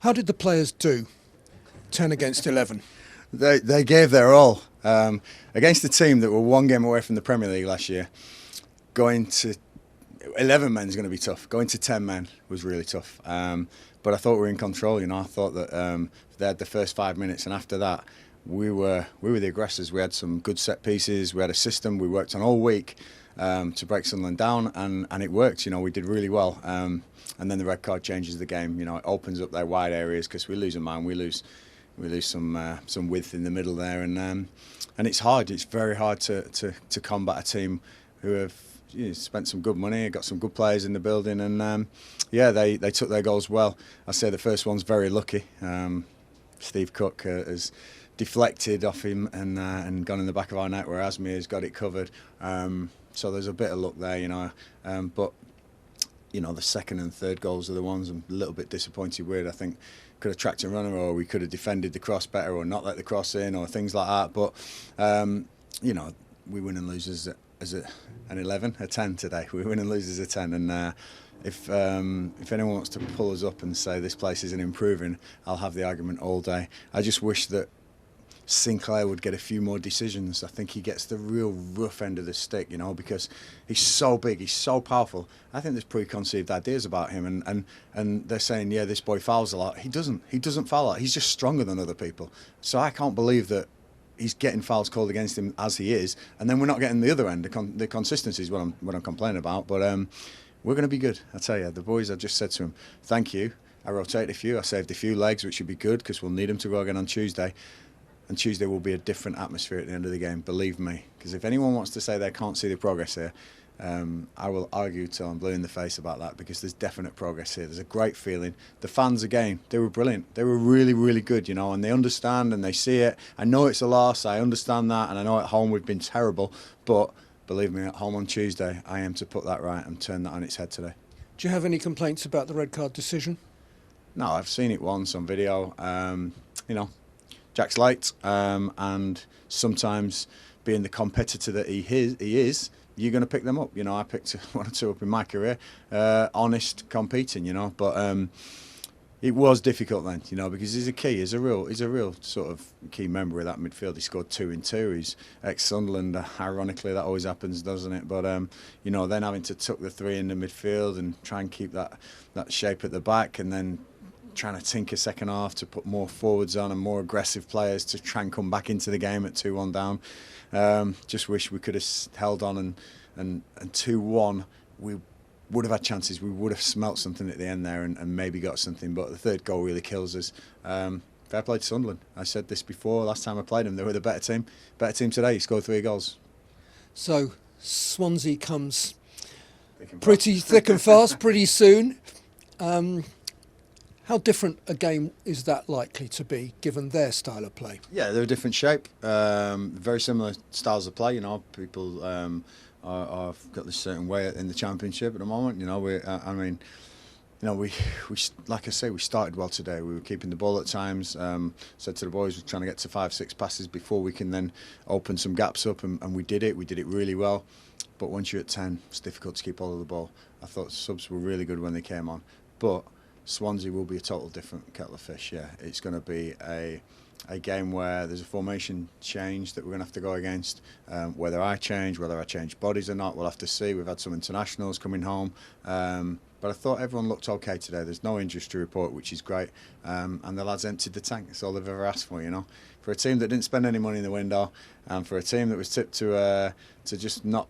How did the players do? 10 against 11. They gave their all against a team that were one game away from the Premier League last year. Going to 11 men is going to be tough. Going to 10 men was really tough. But I thought we were in control. I thought that they had the first 5 minutes, and after that, we were the aggressors. We had some good set pieces. We had a system we worked on all week to break Sunderland down, and it worked. We did really well. And then the red card changes the game. It opens up their wide areas because we lose a man. We lose some width in the middle there, and it's hard. It's very hard to combat a team who have spent some good money, got some good players in the building, and they took their goals well. I say the first one's very lucky. Steve Cook has deflected off him and gone in the back of our net, where Asmi has got it covered. So there's a bit of luck there, but the second and third goals are the ones I'm a little bit disappointed with. I think could have tracked a runner, or we could have defended the cross better, or not let the cross in, or things like that. But we win and lose as an 11, a 10 today. We win and lose as a 10, and if anyone wants to pull us up and say this place isn't improving, I'll have the argument all day. I just wish that Sinclair would get a few more decisions. I think he gets the real rough end of the stick, because he's so big, he's so powerful. I think there's preconceived ideas about him, and they're saying, yeah, this boy fouls a lot. He doesn't foul a lot. He's just stronger than other people. So I can't believe that he's getting fouls called against him as he is, and then we're not getting the other end. The consistency is what I'm complaining about. But we're going to be good. I tell you, the boys. I just said to him, thank you. I rotated a few. I saved a few legs, which should be good because we'll need them to go again on Tuesday. And Tuesday will be a different atmosphere at the end of the game, believe me. Because if anyone wants to say they can't see the progress here, I will argue till I'm blue in the face about that, because there's definite progress here. There's a great feeling. The fans, again, they were brilliant. They were really, really good, and they understand and they see it. I know it's a loss, I understand that, and I know at home we've been terrible, but believe me, at home on Tuesday, I am to put that right and turn that on its head today. Do you have any complaints about the red card decision? No, I've seen it once on video. Jack's late, and sometimes being the competitor that he is, you're going to pick them up. I picked one or two up in my career, honest competing, but it was difficult then, because he's a real sort of key member of that midfield. He scored 2 in 2. He's ex-Sunderland. Ironically, that always happens, doesn't it? But then having to tuck the 3 in the midfield and try and keep that shape at the back, and then trying to tinker second half to put more forwards on and more aggressive players to try and come back into the game at 2-1 down. Just wish we could have held on and 2-1. We would have had chances. We would have smelt something at the end there and maybe got something. But the third goal really kills us. Fair play to Sunderland. I said this before. Last time I played them, they were the better team. Better team today. He scored 3 goals. So Swansea comes pretty thick and fast, pretty soon. How different a game is that likely to be, given their style of play? Yeah, they're a different shape. Very similar styles of play. People are got this certain way in the Championship at the moment. We like I say, we started well today. We were keeping the ball at times. Said to the boys, we're trying to get to 5-6 passes before we can then open some gaps up, and we did it. We did it really well. But once you're at 10, it's difficult to keep hold of the ball. I thought subs were really good when they came on, but Swansea will be a total different kettle of fish. Yeah, it's going to be a game where there's a formation change that we're going to have to go against. Whether I change bodies or not, we'll have to see. We've had some internationals coming home, but I thought everyone looked okay today. There's no injuries to report, which is great, and the lads emptied the tank. That's all they've ever asked for, For a team that didn't spend any money in the window, and for a team that was tipped to just not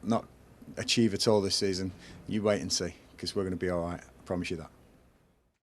achieve at all this season, you wait and see, because we're going to be all right. I promise you that.